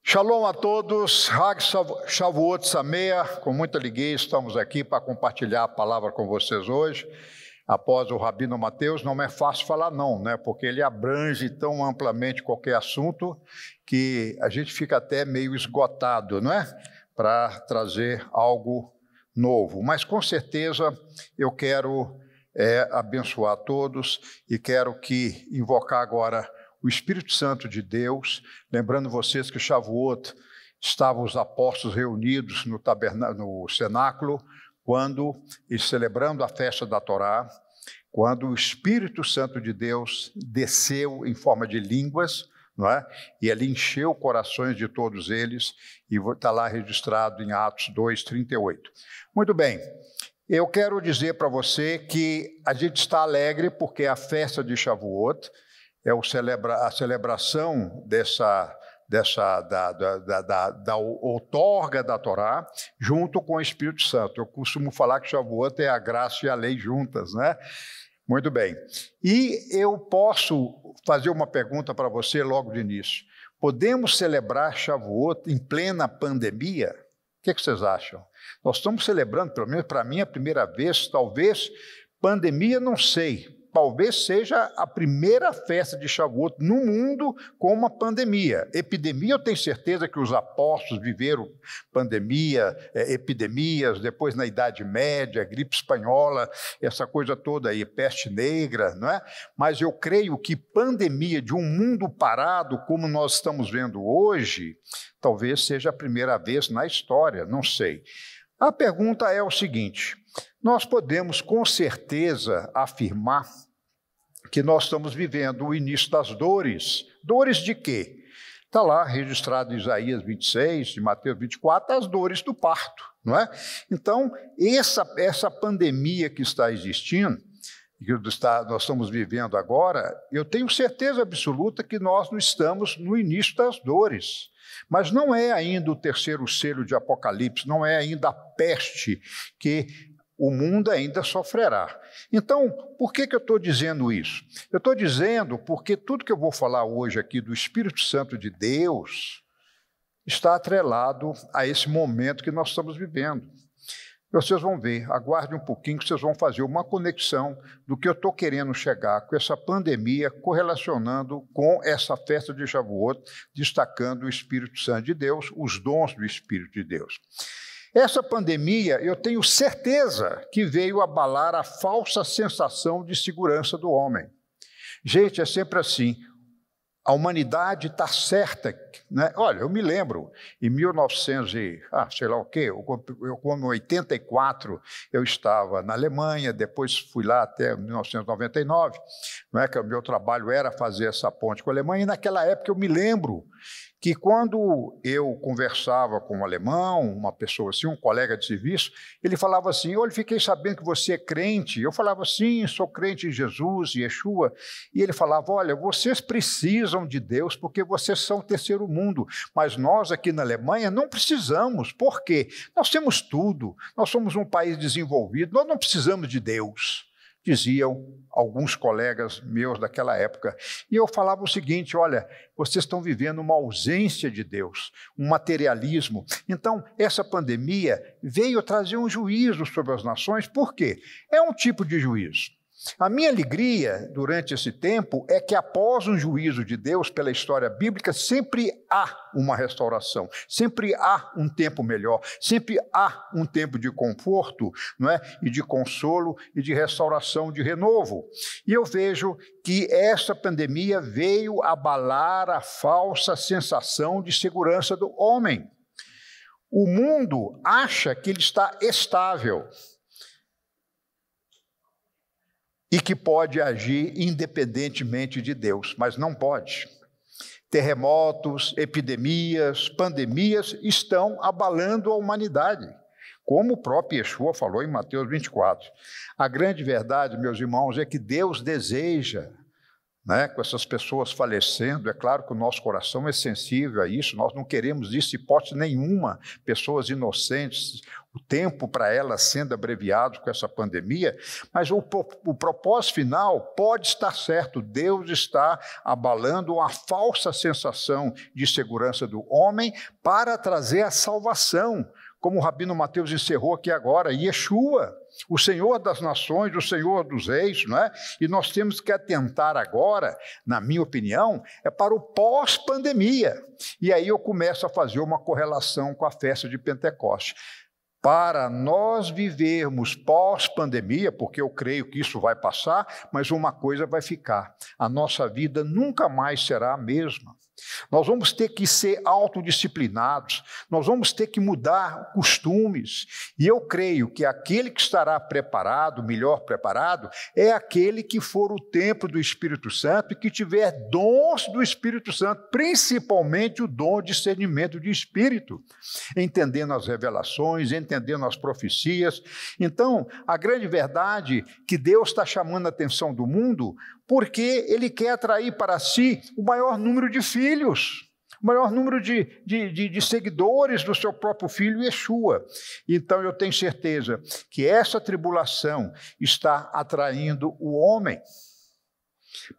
Shalom a todos, Hag Shavuot Sameach, com muita alegria estamos aqui para compartilhar a palavra com vocês hoje. Após o Rabino Mateus, não é fácil falar não, né? Porque ele abrange tão amplamente qualquer assunto que a gente fica até meio esgotado, não é? Para trazer algo novo. Mas com certeza eu quero abençoar todos e quero invocar agora o Espírito Santo de Deus, lembrando vocês que Shavuot estavam os apóstolos reunidos no cenáculo, celebrando a festa da Torá, quando o Espírito Santo de Deus desceu em forma de línguas, não é? E ele encheu corações de todos eles, e está lá registrado em Atos 2:38. Muito bem, eu quero dizer para você que a gente está alegre porque a festa de Shavuot é a celebração da outorga da Torá, junto com o Espírito Santo. Eu costumo falar que Shavuot é a graça e a lei juntas, né? Muito bem. E eu posso fazer uma pergunta para você logo de início. Podemos celebrar Shavuot em plena pandemia? O que vocês acham? Nós estamos celebrando, pelo menos para mim, a primeira vez, talvez, pandemia, não sei. Talvez seja a primeira festa de Shavuot no mundo com uma pandemia. Epidemia, eu tenho certeza que os apóstolos viveram pandemia, epidemias, depois na Idade Média, gripe espanhola, essa coisa toda aí, peste negra, não é? Mas eu creio que pandemia de um mundo parado, como nós estamos vendo hoje, talvez seja a primeira vez na história, não sei. A pergunta é o seguinte: nós podemos com certeza afirmar que nós estamos vivendo o início das dores. Dores de quê? Está lá registrado em Isaías 26, em Mateus 24, as dores do parto, não é? Então, essa pandemia que está existindo, que nós estamos vivendo agora, eu tenho certeza absoluta que nós não estamos no início das dores. Mas não é ainda o terceiro selo de Apocalipse, não é ainda a peste que o mundo ainda sofrerá. Então, por que eu estou dizendo isso? Eu estou dizendo porque tudo que eu vou falar hoje aqui do Espírito Santo de Deus está atrelado a esse momento que nós estamos vivendo. Vocês vão ver, aguarde um pouquinho que vocês vão fazer uma conexão do que eu estou querendo chegar com essa pandemia, correlacionando com essa festa de Shavuot, destacando o Espírito Santo de Deus, os dons do Espírito de Deus. Essa pandemia, eu tenho certeza que veio abalar a falsa sensação de segurança do homem. Gente, é sempre assim. A humanidade está certa, né? Olha, eu me lembro, em 1984, eu estava na Alemanha, depois fui lá até 1999, não é que o meu trabalho era fazer essa ponte com a Alemanha, e naquela época eu me lembro que quando eu conversava com um alemão, uma pessoa assim, um colega de serviço, ele falava assim: olha, fiquei sabendo que você é crente. Eu falava: sim, sou crente em Jesus, Yeshua. E ele falava: olha, vocês precisam de Deus porque vocês são o terceiro mundo, mas nós aqui na Alemanha não precisamos. Por quê? Nós temos tudo, nós somos um país desenvolvido, nós não precisamos de Deus, diziam alguns colegas meus daquela época. E eu falava o seguinte: olha, vocês estão vivendo uma ausência de Deus, um materialismo. Então, essa pandemia veio trazer um juízo sobre as nações. Por quê? É um tipo de juízo. A minha alegria durante esse tempo é que após um juízo de Deus pela história bíblica, sempre há uma restauração, sempre há um tempo melhor, sempre há um tempo de conforto, não é? E de consolo e de restauração, de renovo. E eu vejo que essa pandemia veio abalar a falsa sensação de segurança do homem. O mundo acha que ele está estável e que pode agir independentemente de Deus, mas não pode. Terremotos, epidemias, pandemias estão abalando a humanidade, como o próprio Yeshua falou em Mateus 24. A grande verdade, meus irmãos, é que Deus deseja, né, com essas pessoas falecendo. É claro que o nosso coração é sensível a isso, nós não queremos isso, hipótese nenhuma, pessoas inocentes, o tempo para elas sendo abreviado com essa pandemia, mas o propósito final pode estar certo. Deus está abalando uma falsa sensação de segurança do homem para trazer a salvação, como o Rabino Mateus encerrou aqui agora, Yeshua, o Senhor das nações, o Senhor dos reis, não é? E nós temos que atentar agora, na minha opinião, para o pós-pandemia. E aí eu começo a fazer uma correlação com a festa de Pentecostes. Para nós vivermos pós-pandemia, porque eu creio que isso vai passar, mas uma coisa vai ficar: a nossa vida nunca mais será a mesma. Nós vamos ter que ser autodisciplinados, nós vamos ter que mudar costumes, e eu creio que aquele que estará preparado, melhor preparado, é aquele que for o templo do Espírito Santo e que tiver dons do Espírito Santo, principalmente o dom de discernimento de espírito, entendendo as revelações, entendendo as profecias. Então, a grande verdade é que Deus está chamando a atenção do mundo porque Ele quer atrair para si o maior número de filhos, o maior número de seguidores do seu próprio filho, Yeshua. Então, eu tenho certeza que essa tribulação está atraindo o homem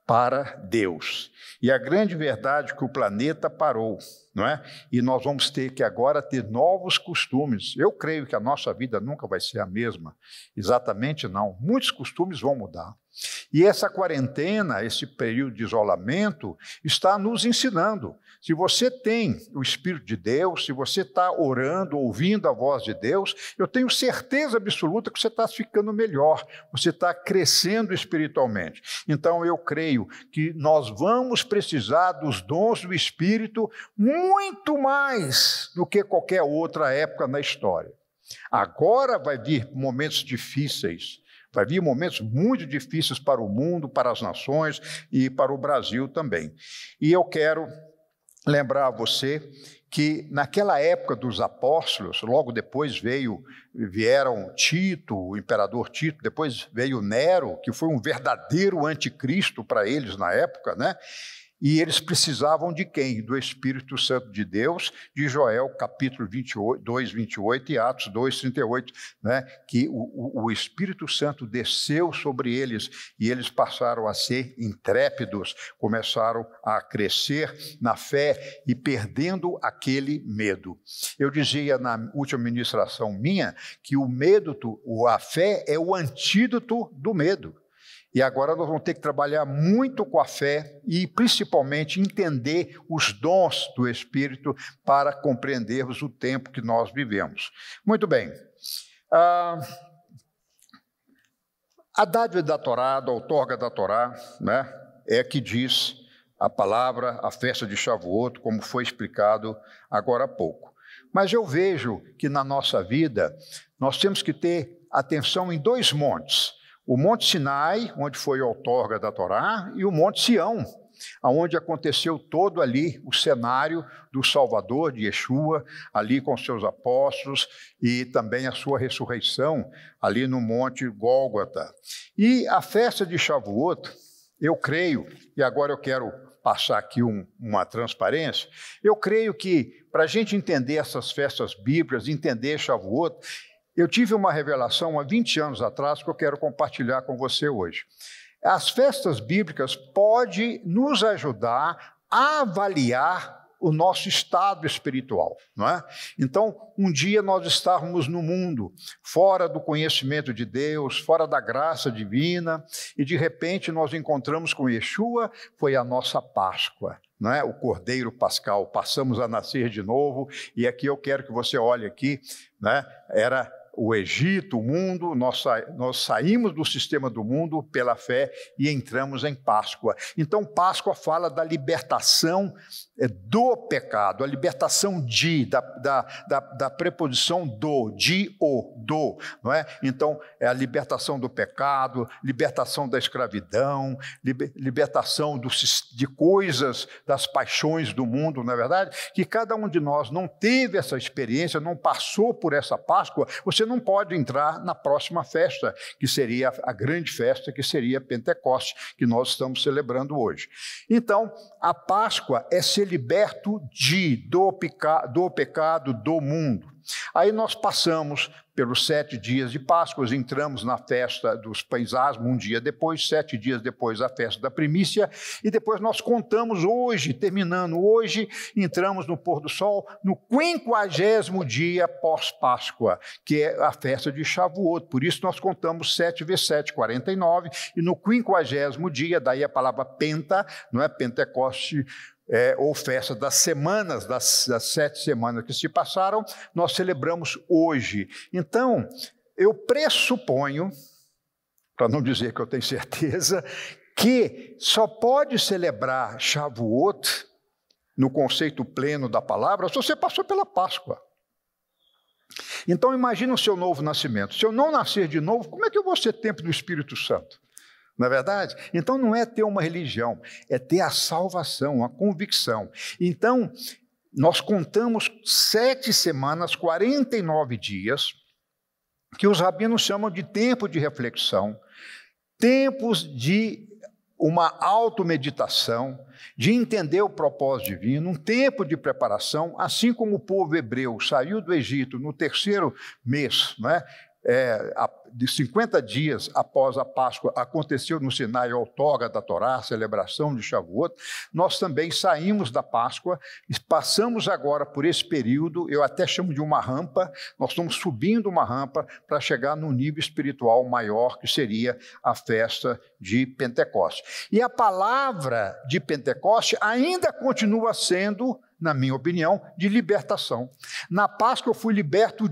para Deus. E a grande verdade é que o planeta parou, não é? E nós vamos ter que agora ter novos costumes. Eu creio que a nossa vida nunca vai ser a mesma. Exatamente não. Muitos costumes vão mudar. E essa quarentena, esse período de isolamento, está nos ensinando. Se você tem o Espírito de Deus, se você está orando, ouvindo a voz de Deus, eu tenho certeza absoluta que você está ficando melhor, você está crescendo espiritualmente. Então, eu creio que nós vamos precisar dos dons do Espírito muito mais do que qualquer outra época na história. Agora vai vir momentos difíceis, vai vir momentos muito difíceis para o mundo, para as nações e para o Brasil também. E eu quero lembrar a você que naquela época dos apóstolos, logo depois vieram Tito, o imperador Tito, depois veio Nero, que foi um verdadeiro anticristo para eles na época, né? E eles precisavam de quem? Do Espírito Santo de Deus, de Joel, capítulo 2, 28 e Atos 2, 38, né? Que o Espírito Santo desceu sobre eles e eles passaram a ser intrépidos, começaram a crescer na fé e perdendo aquele medo. Eu dizia na última ministração minha que o medo, a fé é o antídoto do medo. E agora nós vamos ter que trabalhar muito com a fé e, principalmente, entender os dons do Espírito para compreendermos o tempo que nós vivemos. Muito bem. A dádiva da Torá, a outorga da Torá, né, é que diz a palavra, a festa de Shavuot, como foi explicado agora há pouco. Mas eu vejo que na nossa vida nós temos que ter atenção em dois montes. O Monte Sinai, onde foi a outorga da Torá, e o Monte Sião, onde aconteceu todo ali o cenário do Salvador, de Yeshua, ali com seus apóstolos, e também a sua ressurreição, ali no Monte Gólgota. E a festa de Shavuot, eu creio, e agora eu quero passar aqui uma transparência, eu creio que, para a gente entender essas festas bíblicas, entender Shavuot, eu tive uma revelação há 20 anos atrás que eu quero compartilhar com você hoje. As festas bíblicas podem nos ajudar a avaliar o nosso estado espiritual, não é? Então, um dia nós estávamos no mundo, fora do conhecimento de Deus, fora da graça divina, e de repente nós encontramos com Yeshua, foi a nossa Páscoa. Não é? O Cordeiro Pascal, passamos a nascer de novo, e aqui eu quero que você olhe aqui, né? Era o Egito, o mundo, nós saímos do sistema do mundo pela fé e entramos em Páscoa. Então, Páscoa fala da libertação do pecado, a libertação da preposição do, não é? Então, é a libertação do pecado, libertação da escravidão, libertação de coisas, das paixões do mundo, não é verdade? Que cada um de nós não teve essa experiência, não passou por essa Páscoa, você não pode entrar na próxima festa, que seria a grande festa, que seria Pentecoste, que nós estamos celebrando hoje. Então, a Páscoa é ser liberto do pecado do mundo. Aí nós passamos pelos 7 dias de Páscoa, entramos na festa dos pães asmos um dia depois, 7 dias depois a festa da primícia, e depois nós contamos hoje, terminando hoje, entramos no pôr do sol, no 50º dia pós-Páscoa, que é a festa de Shavuot. Por isso nós contamos 7 vezes 7, 49, e no 50º dia, daí a palavra penta, não é Pentecoste, ou festa das semanas, das 7 semanas que se passaram, nós celebramos hoje. Então, eu pressuponho, para não dizer que eu tenho certeza, que só pode celebrar Shavuot, no conceito pleno da palavra, se você passou pela Páscoa. Então, imagina o seu novo nascimento. Se eu não nascer de novo, como é que eu vou ser templo do Espírito Santo? Não é verdade? Então não é ter uma religião, é ter a salvação, a convicção. Então, nós contamos 7 semanas, 49 dias, que os rabinos chamam de tempo de reflexão, tempos de uma automeditação, de entender o propósito divino, um tempo de preparação, assim como o povo hebreu saiu do Egito no 3º mês, não é? De 50 dias após a Páscoa, aconteceu no Sinai a outorga da Torá, a celebração de Shavuot. Nós também saímos da Páscoa e passamos agora por esse período, eu até chamo de uma rampa, nós estamos subindo uma rampa para chegar no nível espiritual maior, que seria a festa de Pentecoste. E a palavra de Pentecoste ainda continua sendo, na minha opinião, de libertação. Na Páscoa eu fui liberto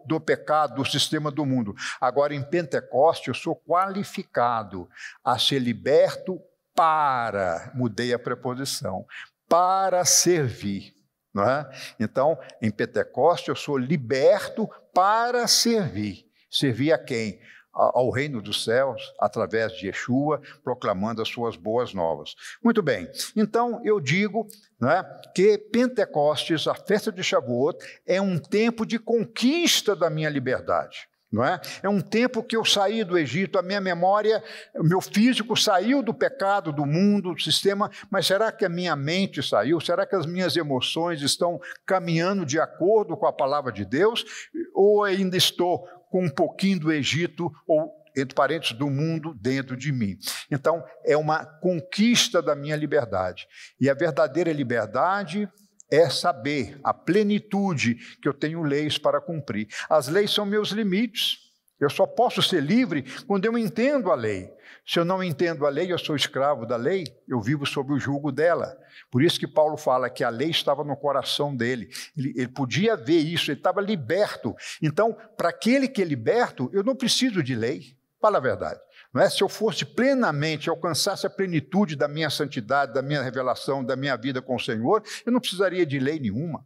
do pecado, do sistema do mundo. Agora, em Pentecoste, eu sou qualificado a ser liberto para, mudei a preposição, para servir. Não é? Então, em Pentecoste, eu sou liberto para servir. Servir a quem? Ao reino dos céus, através de Yeshua, proclamando as suas boas novas. Muito bem, então eu digo, não é, que Pentecostes, a festa de Shavuot, é um tempo de conquista da minha liberdade. Não é? É um tempo que eu saí do Egito, a minha memória, o meu físico saiu do pecado, do mundo, do sistema, mas será que a minha mente saiu? Será que as minhas emoções estão caminhando de acordo com a palavra de Deus? Ou ainda estou com um pouquinho do Egito, ou, entre parênteses, do mundo dentro de mim? Então, é uma conquista da minha liberdade. E a verdadeira liberdade é saber a plenitude que eu tenho leis para cumprir. As leis são meus limites. Eu só posso ser livre quando eu entendo a lei. Se eu não entendo a lei, eu sou escravo da lei, eu vivo sob o jugo dela. Por isso que Paulo fala que a lei estava no coração dele. Ele podia ver isso, ele estava liberto. Então, para aquele que é liberto, eu não preciso de lei. Fala a verdade. Não é? Se eu fosse plenamente, alcançasse a plenitude da minha santidade, da minha revelação, da minha vida com o Senhor, eu não precisaria de lei nenhuma.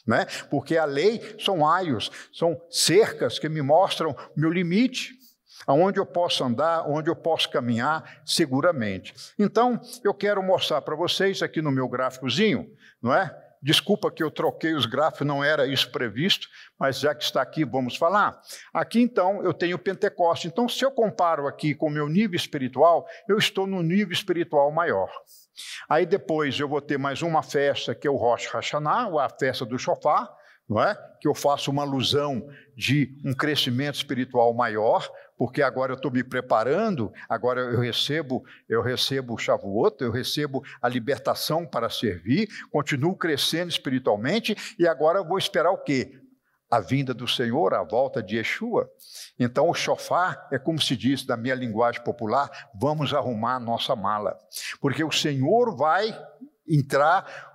Não é? Porque a lei são aios, são cercas que me mostram meu limite, aonde eu posso andar, onde eu posso caminhar seguramente. Então, eu quero mostrar para vocês aqui no meu gráficozinho, não é? Desculpa que eu troquei os gráficos, não era isso previsto, mas já que está aqui, vamos falar. Aqui, então, eu tenho Pentecoste. Então, se eu comparo aqui com o meu nível espiritual, eu estou no nível espiritual maior. Aí depois eu vou ter mais uma festa, que é o Rosh Hashanah, ou a festa do Shofar, não é? Que eu faço uma alusão de um crescimento espiritual maior, porque agora eu estou me preparando, agora eu recebo o Shavuot, eu recebo a libertação para servir, continuo crescendo espiritualmente, e agora eu vou esperar o quê? A vinda do Senhor, a volta de Yeshua. Então o shofar é como se diz na minha linguagem popular, vamos arrumar a nossa mala, porque o Senhor vai entrar,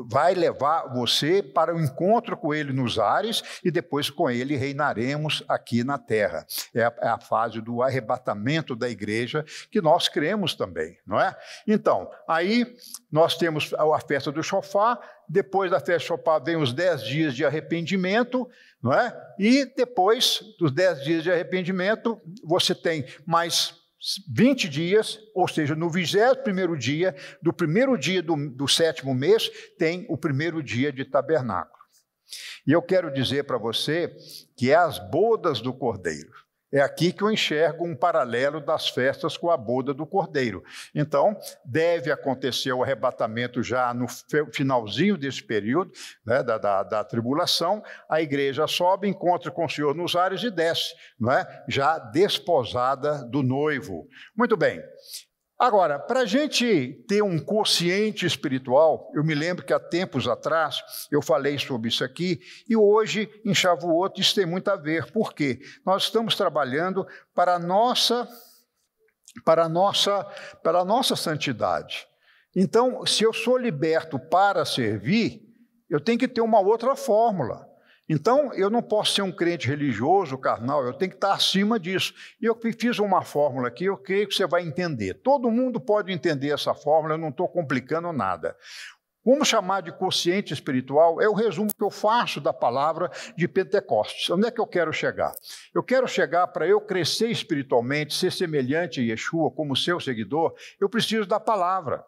vai levar você para o encontro com Ele nos ares e depois com Ele reinaremos aqui na terra. É a fase do arrebatamento da igreja que nós cremos também, não é? Então, aí nós temos a festa do shofar, depois da festa do shofar vem os 10 dias de arrependimento, não é? E depois dos 10 dias de arrependimento, você tem mais 20 dias, ou seja, no 21º dia, do primeiro dia do 7º mês, tem o primeiro dia de tabernáculo. E eu quero dizer para você que é as bodas do Cordeiro. É aqui que eu enxergo um paralelo das festas com a boda do Cordeiro. Então, deve acontecer o arrebatamento já no finalzinho desse período, né, da tribulação. A igreja sobe, encontra com o Senhor nos ares e desce, não é? Já desposada do noivo. Muito bem. Agora, para a gente ter um quociente espiritual, eu me lembro que há tempos atrás eu falei sobre isso aqui, e hoje, em Shavuot, isso tem muito a ver. Por quê? Nós estamos trabalhando para a nossa santidade. Então, se eu sou liberto para servir, eu tenho que ter uma outra fórmula. Então, eu não posso ser um crente religioso, carnal, eu tenho que estar acima disso. E eu fiz uma fórmula aqui, eu creio que você vai entender. Todo mundo pode entender essa fórmula, eu não estou complicando nada. Vamos chamar de quociente espiritual, é o resumo que eu faço da palavra de Pentecostes. Onde é que eu quero chegar? Eu quero chegar para eu crescer espiritualmente, ser semelhante a Yeshua como seu seguidor, eu preciso da palavra.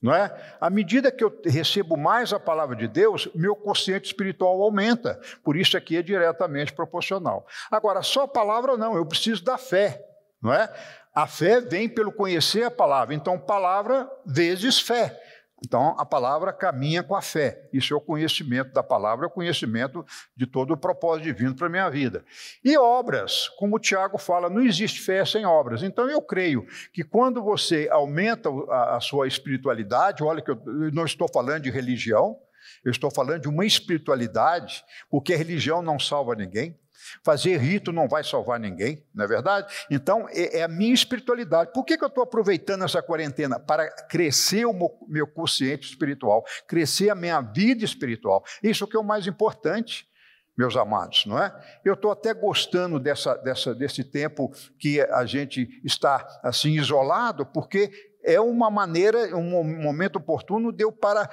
Não é? À medida que eu recebo mais a palavra de Deus, meu quociente espiritual aumenta. Por isso aqui é diretamente proporcional. Agora, só a palavra não, eu preciso da fé. Não é? A fé vem pelo conhecer a palavra. Então, palavra vezes fé. Então, a palavra caminha com a fé. Isso é o conhecimento da palavra, é o conhecimento de todo o propósito divino para a minha vida. E obras, como o Tiago fala, não existe fé sem obras. Então, eu creio que quando você aumenta a sua espiritualidade, olha que eu não estou falando de religião, eu estou falando de uma espiritualidade, porque a religião não salva ninguém. Fazer rito não vai salvar ninguém, não é verdade? Então, é a minha espiritualidade. Por que eu estou aproveitando essa quarentena? Para crescer o meu quociente espiritual, crescer a minha vida espiritual. Isso que é o mais importante, meus amados, não é? Eu estou até gostando desse tempo que a gente está assim isolado, porque é uma maneira, um momento oportuno de eu para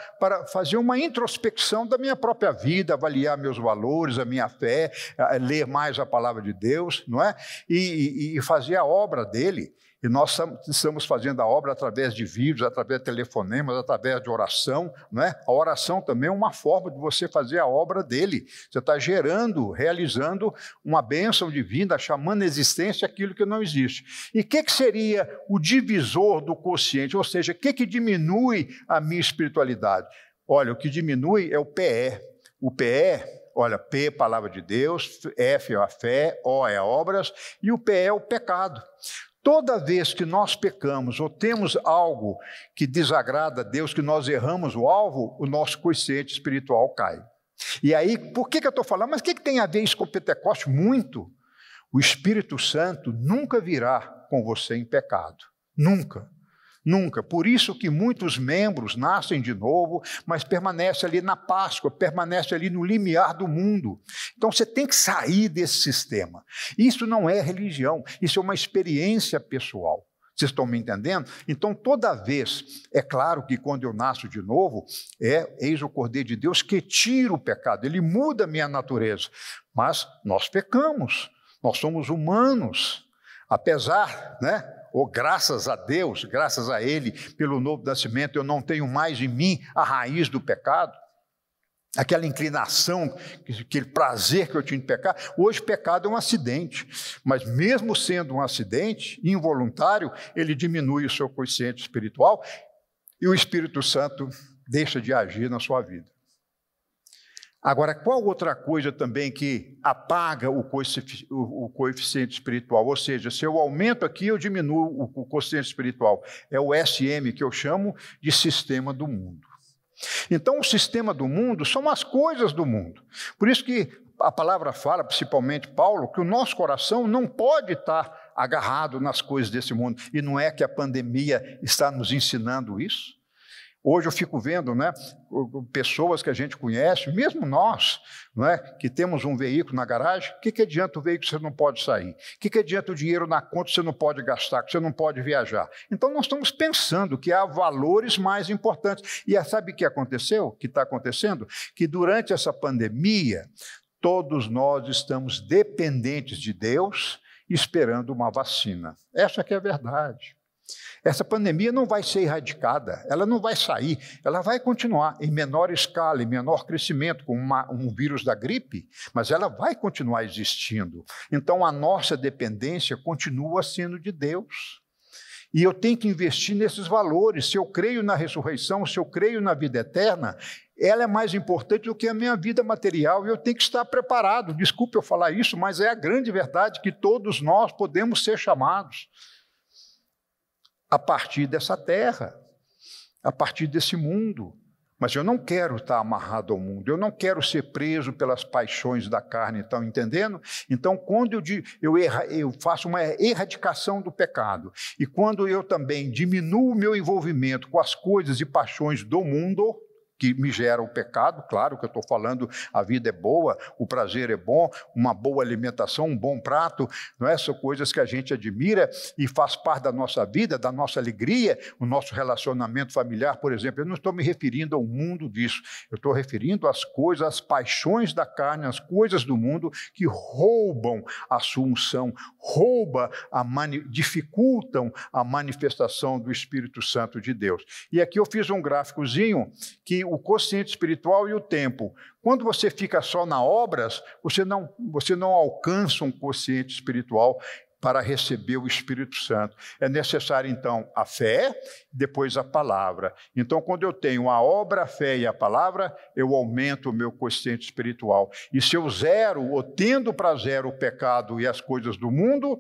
fazer uma introspecção da minha própria vida, avaliar meus valores, a minha fé, ler mais a palavra de Deus, não é? E fazer a obra dele. E nós estamos fazendo a obra através de vídeos, através de telefonemas, através de oração, não é? A oração também é uma forma de você fazer a obra dele. Você está gerando, realizando uma bênção divina, chamando à existência aquilo que não existe. E o que seria o divisor do quociente? Ou seja, o que diminui a minha espiritualidade? Olha, o que diminui é o PE. O PE, olha, P, palavra de Deus, F é a fé, O é obras, e o PE é o pecado. Toda vez que nós pecamos ou temos algo que desagrada a Deus, que nós erramos o alvo, o nosso quociente espiritual cai. E aí, por que eu estou falando? Mas o que tem a ver isso com o Pentecostes? Muito. O Espírito Santo nunca virá com você em pecado. Nunca. Nunca. Por isso que muitos membros nascem de novo, mas permanecem ali na Páscoa, permanecem ali no limiar do mundo. Então você tem que sair desse sistema. Isso não é religião, isso é uma experiência pessoal. Vocês estão me entendendo? Então toda vez, é claro que quando eu nasço de novo, eis o Cordeiro de Deus que tira o pecado, ele muda a minha natureza. Mas nós pecamos, nós somos humanos. Apesar, né? Ou graças a Deus, graças a Ele, pelo novo nascimento, eu não tenho mais em mim a raiz do pecado, aquela inclinação, aquele prazer que eu tinha de pecar. Hoje, pecado é um acidente, mas mesmo sendo um acidente involuntário, ele diminui o seu quociente espiritual e o Espírito Santo deixa de agir na sua vida. Agora, qual outra coisa também que apaga o coeficiente espiritual? Ou seja, se eu aumento aqui, eu diminuo o coeficiente espiritual. É o SM, que eu chamo de sistema do mundo. Então, o sistema do mundo são as coisas do mundo. Por isso que a palavra fala, principalmente Paulo, que o nosso coração não pode estar agarrado nas coisas desse mundo. E não é que a pandemia está nos ensinando isso? Hoje eu fico vendo, né, pessoas que a gente conhece, mesmo nós, né, que temos um veículo na garagem, o que adianta o veículo se você não pode sair? O que adianta o dinheiro na conta se você não pode gastar, que você não pode viajar? Então nós estamos pensando que há valores mais importantes. E sabe o que aconteceu? O que está acontecendo? Que durante essa pandemia, todos nós estamos dependentes de Deus, esperando uma vacina. Essa que é a verdade. Essa pandemia não vai ser erradicada, ela não vai sair, ela vai continuar em menor escala, em menor crescimento, como um vírus da gripe, mas ela vai continuar existindo. Então, a nossa dependência continua sendo de Deus. E eu tenho que investir nesses valores. Se eu creio na ressurreição, se eu creio na vida eterna, ela é mais importante do que a minha vida material e eu tenho que estar preparado. Desculpe eu falar isso, mas é a grande verdade que todos nós podemos ser chamados a partir dessa terra, a partir desse mundo. Mas eu não quero estar amarrado ao mundo, eu não quero ser preso pelas paixões da carne, estão entendendo? Então, quando eu faço uma erradicação do pecado, e quando eu também diminuo o meu envolvimento com as coisas e paixões do mundo, que me gera o pecado, claro que eu estou falando, a vida é boa, o prazer é bom, uma boa alimentação, um bom prato, não é? São coisas que a gente admira e faz parte da nossa vida, da nossa alegria, o nosso relacionamento familiar, por exemplo. Eu não estou me referindo ao mundo disso, eu estou referindo às coisas, às paixões da carne, às coisas do mundo que roubam a sua unção, dificultam a manifestação do Espírito Santo de Deus. E aqui eu fiz um gráficozinho que o quociente espiritual e o tempo. Quando você fica só na obras, você não alcança um quociente espiritual para receber o Espírito Santo. É necessário, então, a fé, depois a palavra. Então, quando eu tenho a obra, a fé e a palavra, eu aumento o meu quociente espiritual. E se eu zero, ou tendo para zero o pecado e as coisas do mundo,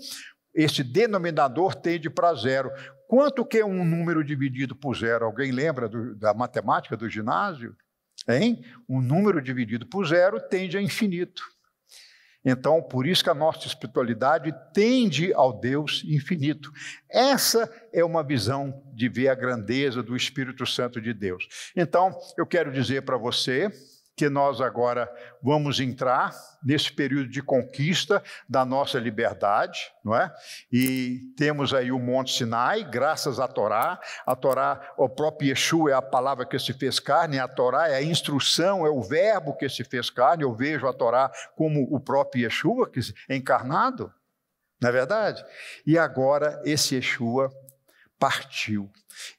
esse denominador tende para zero. Quanto que é um número dividido por zero? Alguém lembra da matemática do ginásio? Hein? Um número dividido por zero tende a infinito. Então, por isso que a nossa espiritualidade tende ao Deus infinito. Essa é uma visão de ver a grandeza do Espírito Santo de Deus. Então, eu quero dizer para você que nós agora vamos entrar nesse período de conquista da nossa liberdade, não é? E temos aí o Monte Sinai, graças à Torá. A Torá, o próprio Yeshua é a palavra que se fez carne, a Torá é a instrução, é o verbo que se fez carne. Eu vejo a Torá como o próprio Yeshua, que é encarnado, não é verdade? E agora esse Yeshua partiu.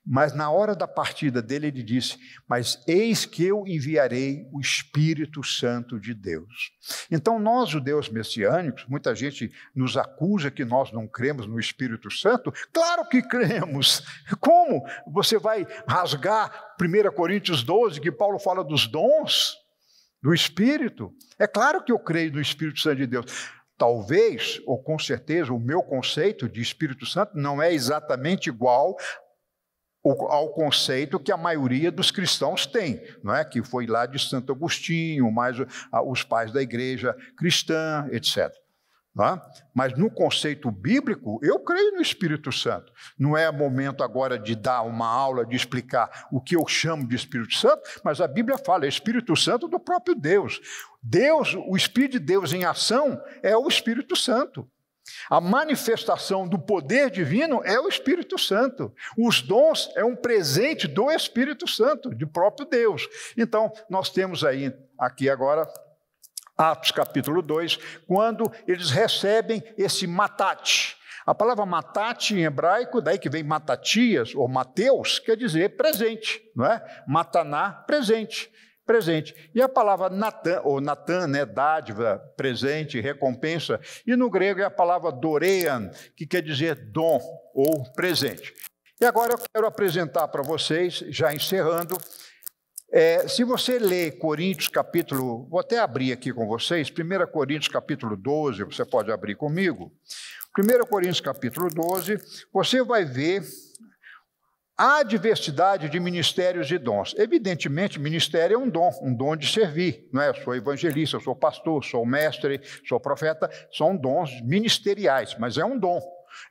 Mas na hora da partida dele, ele disse: mas eis que eu enviarei o Espírito Santo de Deus. Então nós, judeus messiânicos, muita gente nos acusa que nós não cremos no Espírito Santo. Claro que cremos. Como? Você vai rasgar 1 Coríntios 12, que Paulo fala dos dons do Espírito? É claro que eu creio no Espírito Santo de Deus. Talvez, ou com certeza, o meu conceito de Espírito Santo não é exatamente igual ao conceito que a maioria dos cristãos tem, não é? Que foi lá de Santo Agostinho, mais os pais da igreja cristã, etc. Não é? Mas no conceito bíblico, eu creio no Espírito Santo. Não é momento agora de dar uma aula, de explicar o que eu chamo de Espírito Santo, mas a Bíblia fala, é Espírito Santo do próprio Deus. Deus, o Espírito de Deus em ação é o Espírito Santo. A manifestação do poder divino é o Espírito Santo. Os dons é um presente do Espírito Santo, de próprio Deus. Então, nós temos aí, aqui agora, Atos capítulo 2, quando eles recebem esse matate. A palavra matate em hebraico, daí que vem matatias ou Mateus, quer dizer presente, não é? Mataná, presente. Presente. E a palavra Natan, ou Natan, né, dádiva, presente, recompensa, e no grego é a palavra dorean, que quer dizer dom ou presente. E agora eu quero apresentar para vocês, já encerrando, se você lê Coríntios capítulo, vou até abrir aqui com vocês, 1 Coríntios capítulo 12, você pode abrir comigo. 1 Coríntios capítulo 12, você vai ver a diversidade de ministérios e dons. Evidentemente, ministério é um dom de servir, não é? Eu sou evangelista, eu sou pastor, sou mestre, sou profeta, são dons ministeriais, mas é um dom,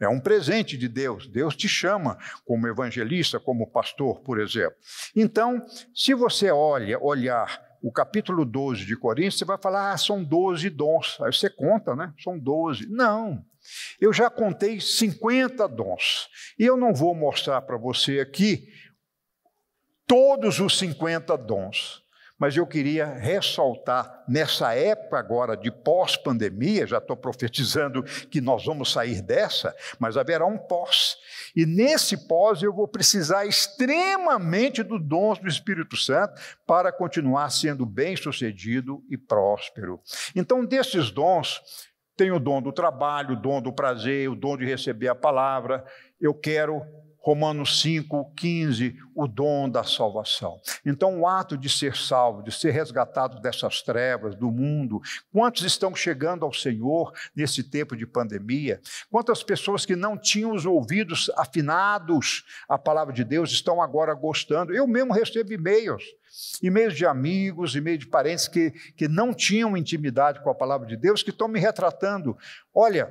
é um presente de Deus. Deus te chama como evangelista, como pastor, por exemplo. Então, se você olhar o capítulo 12 de Coríntios, você vai falar, são 12 dons. Aí você conta, né? São 12. Não. Eu já contei 50 dons, e eu não vou mostrar para você aqui todos os 50 dons, Mas eu queria ressaltar, nessa época agora de pós-pandemia, já estou profetizando que nós vamos sair dessa, mas haverá um pós. E nesse pós eu vou precisar extremamente dos dons do Espírito Santo para continuar sendo bem-sucedido e próspero. Então, desses dons, tem o dom do trabalho, o dom do prazer, o dom de receber a palavra. Eu quero, Romanos 5:15, o dom da salvação. Então, o ato de ser salvo, de ser resgatado dessas trevas, do mundo. Quantos estão chegando ao Senhor nesse tempo de pandemia? Quantas pessoas que não tinham os ouvidos afinados à palavra de Deus estão agora gostando? Eu mesmo recebo e-mails de amigos, e-mails de parentes que não tinham intimidade com a palavra de Deus, que estão me retratando. Olha,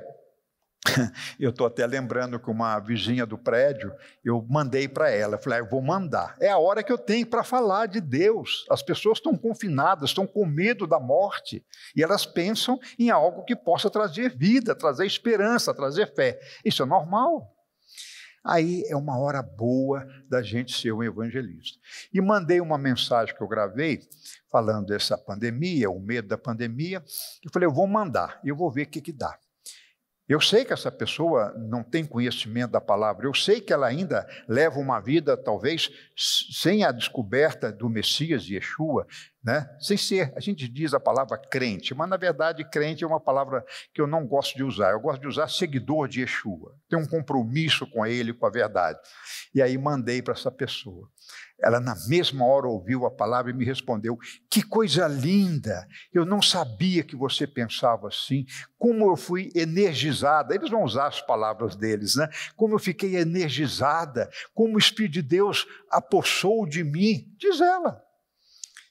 eu estou até lembrando que uma vizinha do prédio, eu mandei para ela, eu falei, eu vou mandar. É a hora que eu tenho para falar de Deus. As pessoas estão confinadas, estão com medo da morte, e elas pensam em algo que possa trazer vida, trazer esperança, trazer fé. Isso é normal. Aí é uma hora boa da gente ser um evangelista. E mandei uma mensagem que eu gravei, falando dessa pandemia, o medo da pandemia, e falei, eu vou mandar, e eu vou ver o que dá. Eu sei que essa pessoa não tem conhecimento da palavra, eu sei que ela ainda leva uma vida, talvez, sem a descoberta do Messias e Yeshua, né? Sem ser, a gente diz a palavra crente, mas na verdade crente é uma palavra que eu não gosto de usar, eu gosto de usar seguidor de Yeshua, tenho um compromisso com ele, com a verdade. E aí mandei para essa pessoa. Ela na mesma hora ouviu a palavra e me respondeu, que coisa linda, eu não sabia que você pensava assim, como eu fui energizada, eles vão usar as palavras deles, né? Como eu fiquei energizada, como o Espírito de Deus apossou de mim, diz ela.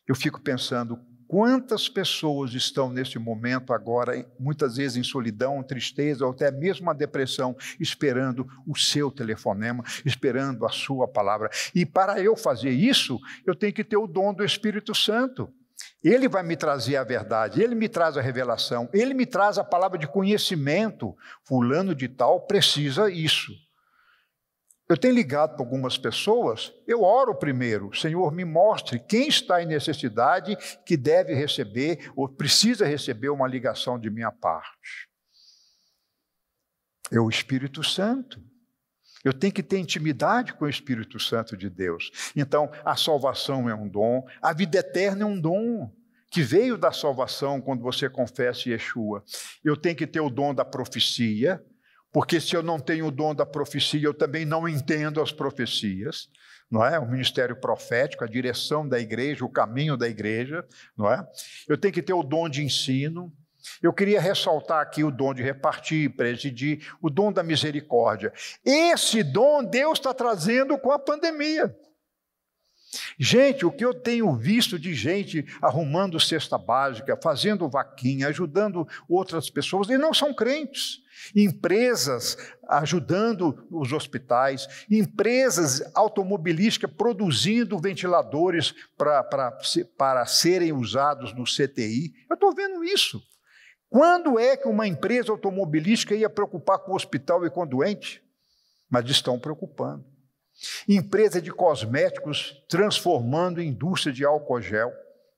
Eu fico pensando, quantas pessoas estão nesse momento agora, muitas vezes em solidão, tristeza, ou até mesmo a depressão, esperando o seu telefonema, esperando a sua palavra. E para eu fazer isso, eu tenho que ter o dom do Espírito Santo. Ele vai me trazer a verdade, ele me traz a revelação, ele me traz a palavra de conhecimento. Fulano de tal precisa isso. Eu tenho ligado para algumas pessoas, eu oro primeiro, Senhor, me mostre quem está em necessidade que deve receber ou precisa receber uma ligação de minha parte. É o Espírito Santo. Eu tenho que ter intimidade com o Espírito Santo de Deus. Então, a salvação é um dom, a vida eterna é um dom que veio da salvação quando você confessa Yeshua. Eu tenho que ter o dom da profecia, porque se eu não tenho o dom da profecia, eu também não entendo as profecias, não é? O ministério profético, a direção da igreja, o caminho da igreja, não é? Eu tenho que ter o dom de ensino. Eu queria ressaltar aqui o dom de repartir, presidir, o dom da misericórdia. Esse dom Deus está trazendo com a pandemia. Gente, o que eu tenho visto de gente arrumando cesta básica, fazendo vaquinha, ajudando outras pessoas, e não são crentes. Empresas ajudando os hospitais, empresas automobilísticas produzindo ventiladores para serem usados no CTI. Eu estou vendo isso. Quando é que uma empresa automobilística ia preocupar com o hospital e com o doente? Mas estão preocupando. Empresa de cosméticos transformando em indústria de álcool gel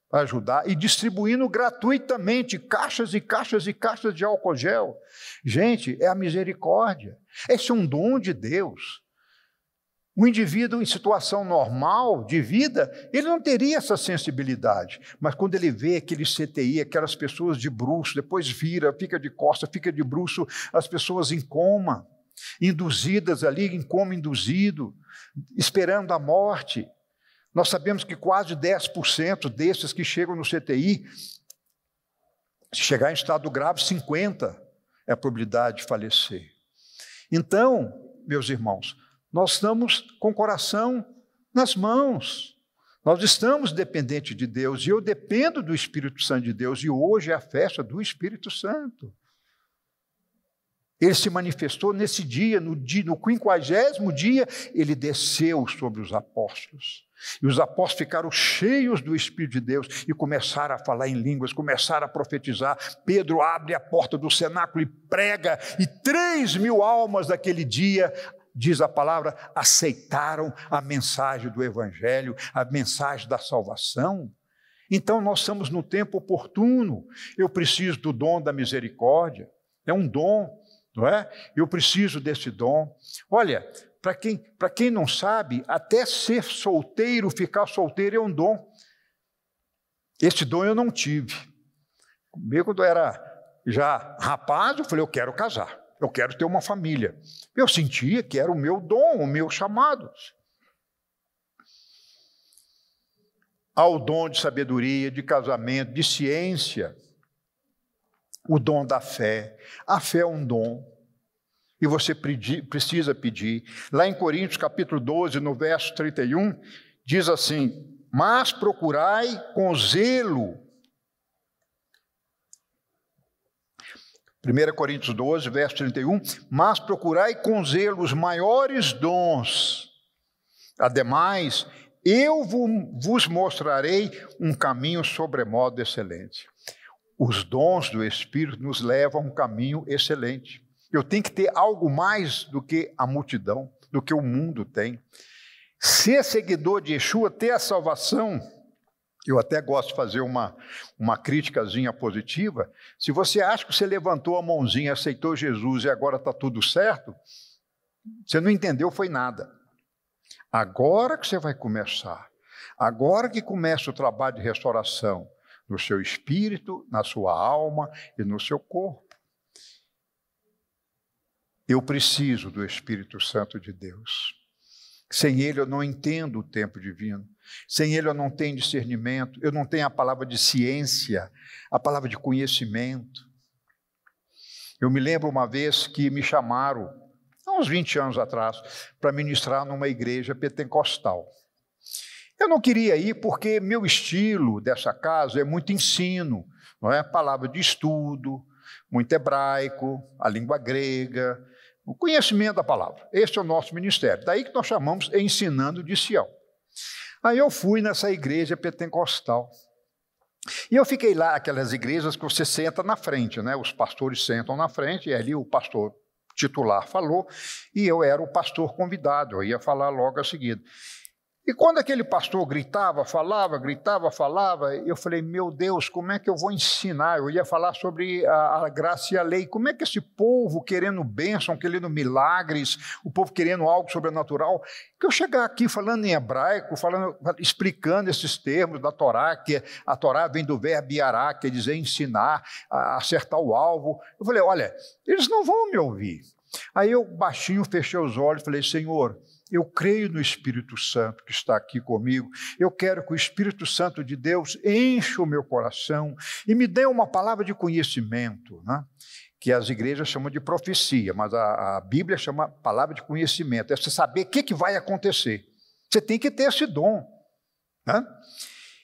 para ajudar e distribuindo gratuitamente caixas e caixas e caixas de álcool gel. Gente, é a misericórdia. Esse é um dom de Deus. O indivíduo em situação normal de vida, ele não teria essa sensibilidade. Mas quando ele vê aquele CTI, aquelas pessoas de bruço, depois vira, fica de costa, fica de bruço, as pessoas em coma, induzidas ali, em coma induzido, esperando a morte. Nós sabemos que quase 10% desses que chegam no CTI, se chegar em estado grave, 50% é a probabilidade de falecer. Então, meus irmãos, nós estamos com o coração nas mãos. Nós estamos dependentes de Deus, e eu dependo do Espírito Santo de Deus, e hoje é a festa do Espírito Santo. Ele se manifestou nesse dia, no 50º dia, ele desceu sobre os apóstolos. E os apóstolos ficaram cheios do Espírito de Deus e começaram a falar em línguas, começaram a profetizar. Pedro abre a porta do cenáculo e prega, e 3.000 almas daquele dia, diz a palavra, aceitaram a mensagem do Evangelho, a mensagem da salvação. Então nós estamos no tempo oportuno. Eu preciso do dom da misericórdia. É um dom, não é? Eu preciso desse dom. Olha, para quem não sabe, até ser solteiro, ficar solteiro é um dom. Esse dom eu não tive. Comigo, quando eu era já rapaz, eu falei, eu quero casar, eu quero ter uma família. Eu sentia que era o meu dom, o meu chamado. Há o dom de sabedoria, de casamento, de ciência, o dom da fé. A fé é um dom. E você precisa pedir. Lá em Coríntios, capítulo 12, no verso 31, diz assim, mas procurai com zelo. 1 Coríntios 12, verso 31, mas procurai com zelo os maiores dons. Ademais, eu vos mostrarei um caminho sobremodo excelente. Os dons do Espírito nos levam a um caminho excelente. Eu tenho que ter algo mais do que a multidão, do que o mundo tem. Ser seguidor de Yeshua, ter a salvação, eu até gosto de fazer uma criticazinha positiva. Se você acha que você levantou a mãozinha, aceitou Jesus e agora está tudo certo, você não entendeu, foi nada. Agora que você vai começar, agora que começa o trabalho de restauração no seu espírito, na sua alma e no seu corpo. Eu preciso do Espírito Santo de Deus. Sem Ele eu não entendo o tempo divino. Sem Ele eu não tenho discernimento, eu não tenho a palavra de ciência, a palavra de conhecimento. Eu me lembro uma vez que me chamaram, há uns 20 anos atrás, para ministrar numa igreja pentecostal. Eu não queria ir porque meu estilo dessa casa é muito ensino, não é? Palavra de estudo, muito hebraico, a língua grega, o conhecimento da palavra. Esse é o nosso ministério. Daí que nós chamamos Ensinando de Sião. Aí eu fui nessa igreja pentecostal. E eu fiquei lá, aquelas igrejas que você senta na frente, né? Os pastores sentam na frente, e ali o pastor titular falou, e eu era o pastor convidado, eu ia falar logo a seguir. E quando aquele pastor gritava, falava, eu falei, meu Deus, como é que eu vou ensinar? Eu ia falar sobre a graça e a lei. Como é que esse povo querendo bênção, querendo milagres, o povo querendo algo sobrenatural, que eu chegar aqui falando em hebraico, explicando esses termos da Torá, que a Torá vem do verbo yará, quer dizer ensinar, acertar o alvo. Eu falei, olha, eles não vão me ouvir. Aí eu baixinho fechei os olhos e falei, Senhor, eu creio no Espírito Santo que está aqui comigo. Eu quero que o Espírito Santo de Deus encha o meu coração e me dê uma palavra de conhecimento, né? Que as igrejas chamam de profecia, mas a Bíblia chama palavra de conhecimento. É você saber o que vai acontecer. Você tem que ter esse dom, né?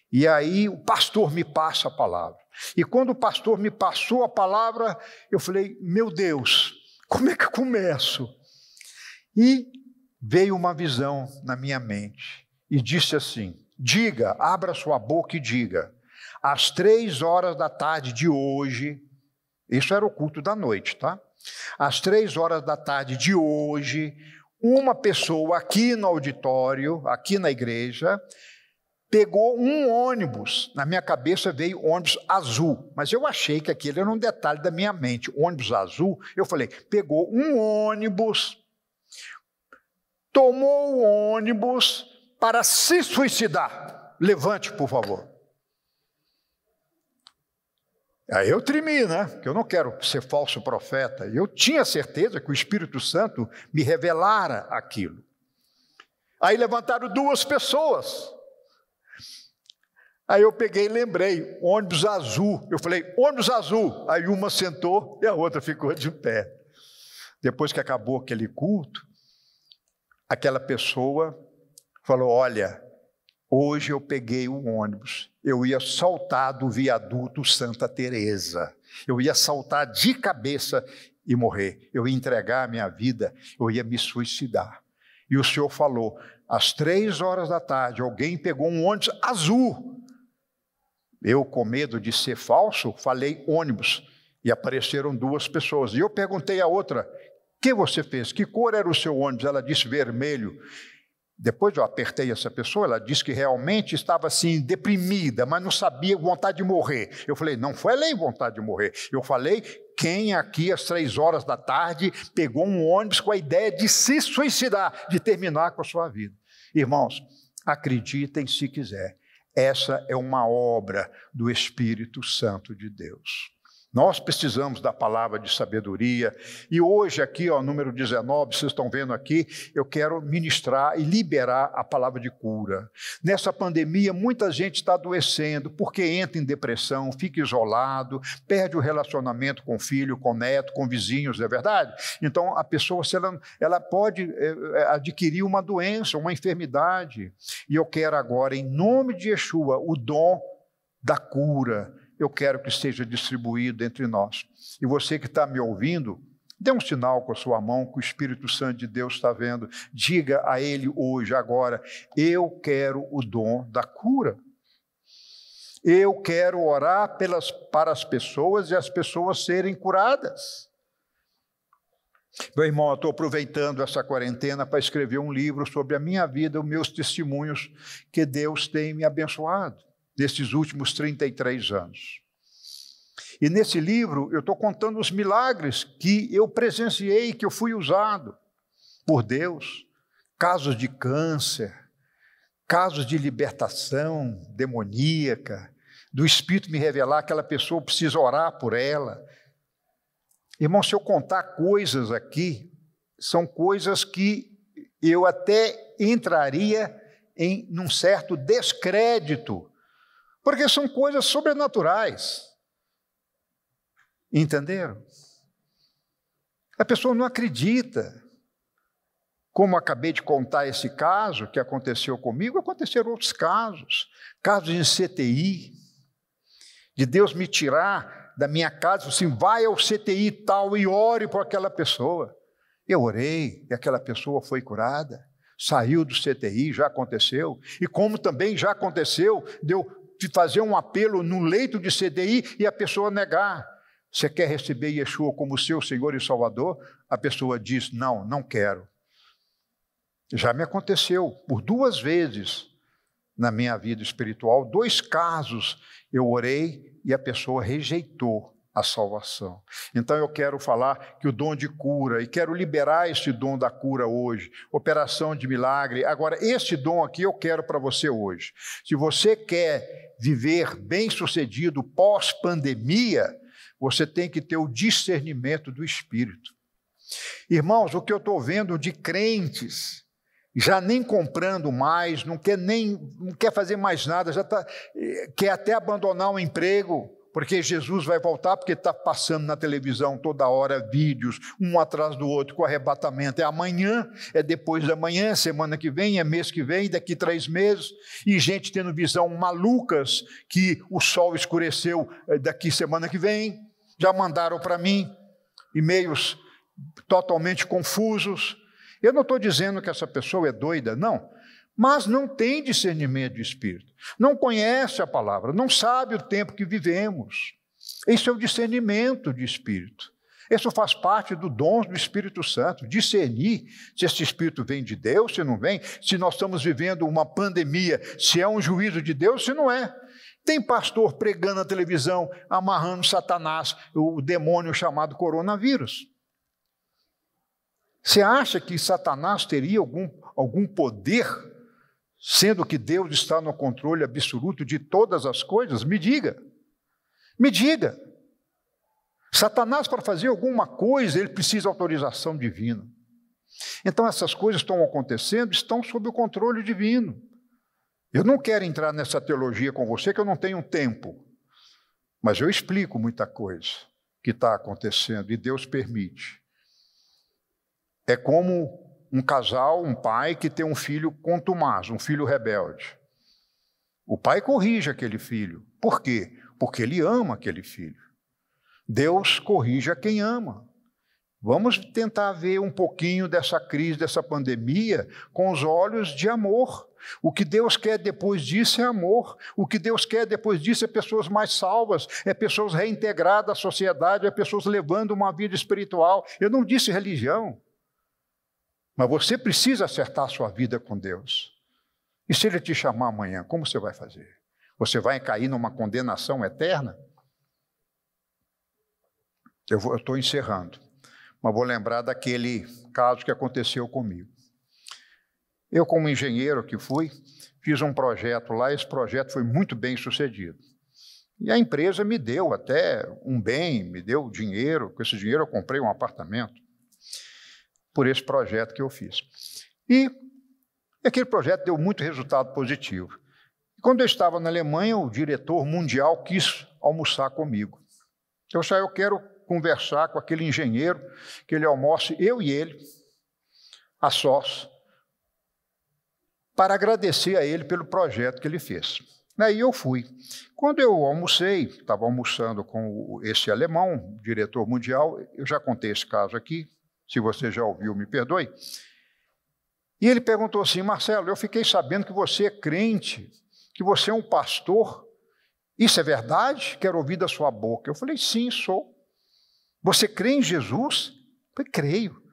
E aí o pastor me passa a palavra. E quando o pastor me passou a palavra, eu falei, meu Deus, como é que eu começo? E veio uma visão na minha mente e disse assim, diga, abra sua boca e diga, às 3h da tarde de hoje, isso era o culto da noite, tá? Às 3h da tarde de hoje, uma pessoa aqui no auditório, aqui na igreja, pegou um ônibus, na minha cabeça veio ônibus azul, mas eu achei que aquele era um detalhe da minha mente, ônibus azul, eu falei, pegou um ônibus, tomou o ônibus para se suicidar. Levante, por favor. Aí eu tremi, né? Porque eu não quero ser falso profeta. Eu tinha certeza que o Espírito Santo me revelara aquilo. Aí levantaram 2 pessoas. Aí eu peguei e lembrei, ônibus azul. Eu falei, ônibus azul. Aí uma sentou e a outra ficou de pé. Depois que acabou aquele culto, aquela pessoa falou, olha, hoje eu peguei o ônibus, eu ia saltar do viaduto Santa Teresa, eu ia saltar de cabeça e morrer, eu ia entregar a minha vida, eu ia me suicidar. E o senhor falou, às 3h da tarde, alguém pegou um ônibus azul. Eu, com medo de ser falso, falei ônibus, e apareceram 2 pessoas. E eu perguntei a outra, o que você fez? Que cor era o seu ônibus? Ela disse vermelho. Depois eu apertei essa pessoa, ela disse que realmente estava assim, deprimida, mas não sabia, vontade de morrer. Eu falei, não falei vontade de morrer. Eu falei, quem aqui às 3 horas da tarde pegou um ônibus com a ideia de se suicidar, de terminar com a sua vida? Irmãos, acreditem se quiser, essa é uma obra do Espírito Santo de Deus. Nós precisamos da palavra de sabedoria, e hoje aqui, número 19, vocês estão vendo aqui, eu quero ministrar e liberar a palavra de cura. Nessa pandemia, muita gente está adoecendo, porque entra em depressão, fica isolado, perde o relacionamento com o filho, com o neto, com vizinhos, não é verdade? Então, a pessoa, ela pode adquirir uma doença, uma enfermidade, e eu quero agora, em nome de Yeshua, o dom da cura, eu quero que seja distribuído entre nós. E você que está me ouvindo, dê um sinal com a sua mão, que o Espírito Santo de Deus está vendo. Diga a Ele hoje, agora, eu quero o dom da cura. Eu quero orar para as pessoas e as pessoas serem curadas. Meu irmão, eu estou aproveitando essa quarentena para escrever um livro sobre a minha vida, os meus testemunhos que Deus tem me abençoado nesses últimos 33 anos. E nesse livro eu estou contando os milagres que eu presenciei, que eu fui usado por Deus, casos de câncer, casos de libertação demoníaca, do Espírito me revelar que aquela pessoa precisa orar por ela. Irmão, se eu contar coisas aqui, são coisas que eu até entraria num certo descrédito, porque são coisas sobrenaturais. Entenderam? A pessoa não acredita. Como acabei de contar esse caso que aconteceu comigo, aconteceram outros casos. Casos em CTI, de Deus me tirar da minha casa, assim, vai ao CTI tal e ore por aquela pessoa. Eu orei e aquela pessoa foi curada, saiu do CTI, já aconteceu. E como também já aconteceu, de fazer um apelo no leito de CTI e a pessoa negar. Você quer receber Yeshua como seu Senhor e Salvador? A pessoa diz, não, não quero. Já me aconteceu por 2 vezes na minha vida espiritual, 2 casos eu orei e a pessoa rejeitou a salvação. Então eu quero falar que o dom de cura, e quero liberar esse dom da cura hoje, operação de milagre. Agora, esse dom aqui eu quero para você hoje. Se você quer viver bem-sucedido pós-pandemia, você tem que ter o discernimento do Espírito. Irmãos, o que eu estou vendo de crentes, já nem comprando mais, não quer fazer mais nada, quer até abandonar o emprego, porque Jesus vai voltar, porque está passando na televisão toda hora vídeos, um atrás do outro, com arrebatamento. É amanhã, é depois da manhã, é semana que vem, é mês que vem, daqui 3 meses, e gente tendo visão malucas, que o sol escureceu daqui semana que vem. Já mandaram para mim e-mails totalmente confusos. Eu não estou dizendo que essa pessoa é doida, não. Mas não tem discernimento de espírito, não conhece a palavra, não sabe o tempo que vivemos. Esse é o discernimento de espírito. Isso faz parte do dom do Espírito Santo, discernir se esse espírito vem de Deus, se não vem, se nós estamos vivendo uma pandemia, se é um juízo de Deus, se não é. Tem pastor pregando na televisão, amarrando Satanás, o demônio chamado coronavírus. Você acha que Satanás teria algum poder, sendo que Deus está no controle absoluto de todas as coisas? Me diga. Me diga. Satanás, para fazer alguma coisa, ele precisa de autorização divina. Então, essas coisas estão acontecendo, estão sob o controle divino. Eu não quero entrar nessa teologia com você, que eu não tenho tempo. Mas eu explico muita coisa que está acontecendo, e Deus permite. É como um casal, um pai que tem um filho contumaz, um filho rebelde. O pai corrige aquele filho. Por quê? Porque ele ama aquele filho. Deus corrige a quem ama. Vamos tentar ver um pouquinho dessa crise, dessa pandemia, com os olhos de amor. O que Deus quer depois disso é amor. O que Deus quer depois disso é pessoas mais salvas, é pessoas reintegradas à sociedade, é pessoas levando uma vida espiritual. Eu não disse religião. Mas você precisa acertar a sua vida com Deus. E se Ele te chamar amanhã, como você vai fazer? Você vai cair numa condenação eterna? Eu estou encerrando, mas vou lembrar daquele caso que aconteceu comigo. Eu, como engenheiro que fui, fiz um projeto lá, esse projeto foi muito bem sucedido. E a empresa me deu até um bem, me deu dinheiro, com esse dinheiro eu comprei um apartamento, por esse projeto que eu fiz. E aquele projeto deu muito resultado positivo. Quando eu estava na Alemanha, o diretor mundial quis almoçar comigo. Eu quero conversar com aquele engenheiro, que ele almoce, eu e ele, a sós, para agradecer a ele pelo projeto que ele fez. Aí eu fui. Quando eu almocei, estava almoçando com esse alemão, diretor mundial, eu já contei esse caso aqui, se você já ouviu, me perdoe. E ele perguntou assim: Marcelo, eu fiquei sabendo que você é crente, que você é um pastor. Isso é verdade? Quero ouvir da sua boca. Eu falei: sim, sou. Você crê em Jesus? Eu falei: creio.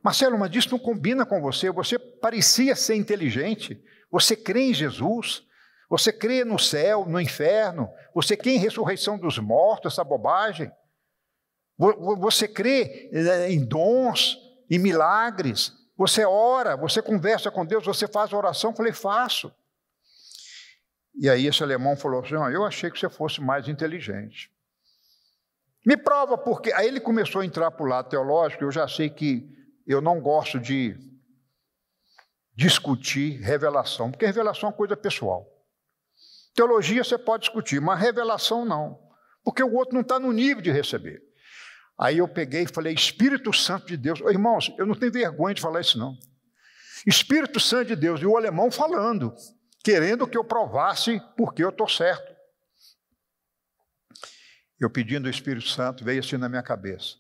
Marcelo, mas isso não combina com você. Você parecia ser inteligente. Você crê em Jesus? Você crê no céu, no inferno? Você crê em ressurreição dos mortos, essa bobagem? Você crê em dons, em milagres? Você ora, você conversa com Deus, você faz oração? Eu falei: faço. E aí esse alemão falou assim: eu achei que você fosse mais inteligente. Me prova porque... Aí ele começou a entrar para o lado teológico. Eu já sei que eu não gosto de discutir revelação, porque revelação é uma coisa pessoal. Teologia você pode discutir, mas revelação não, porque o outro não está no nível de receber. Aí eu peguei e falei: Espírito Santo de Deus. Irmãos, eu não tenho vergonha de falar isso não. Espírito Santo de Deus. E o alemão falando, querendo que eu provasse porque eu estou certo. Eu pedindo o Espírito Santo, veio assim na minha cabeça.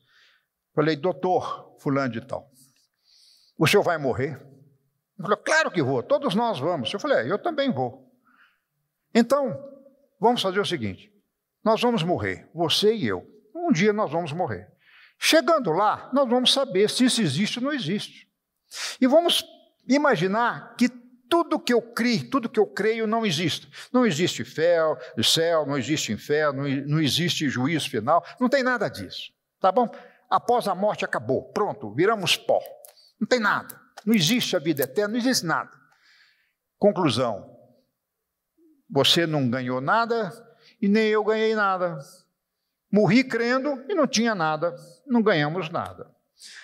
Falei: doutor fulano de tal, o senhor vai morrer? Ele falou: claro que vou, todos nós vamos. Eu falei: eu também vou. Então, vamos fazer o seguinte, nós vamos morrer, você e eu. Um dia nós vamos morrer. Chegando lá, nós vamos saber se isso existe ou não existe. E vamos imaginar que tudo que eu creio não existe. Não existe céu, não existe inferno, não existe juízo final, não tem nada disso. Tá bom? Após a morte acabou, pronto, viramos pó. Não tem nada. Não existe a vida eterna, não existe nada. Conclusão: você não ganhou nada e nem eu ganhei nada. Morri crendo e não tinha nada, não ganhamos nada.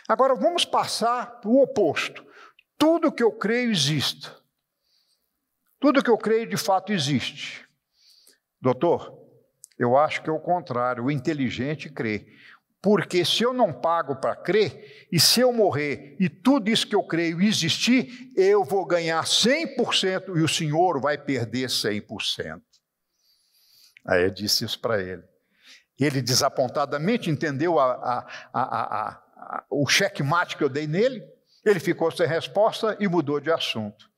Agora vamos passar para o oposto. Tudo que eu creio existe. Tudo que eu creio de fato existe. Doutor, eu acho que é o contrário, o inteligente crê. Porque se eu não pago para crer, e se eu morrer e tudo isso que eu creio existir, eu vou ganhar 100% e o senhor vai perder 100%. Aí eu disse isso para ele. Ele desapontadamente entendeu o checkmate que eu dei nele, ele ficou sem resposta e mudou de assunto.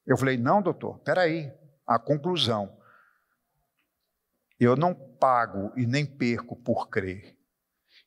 Eu falei: não, doutor, espera aí, a conclusão. Eu não pago e nem perco por crer.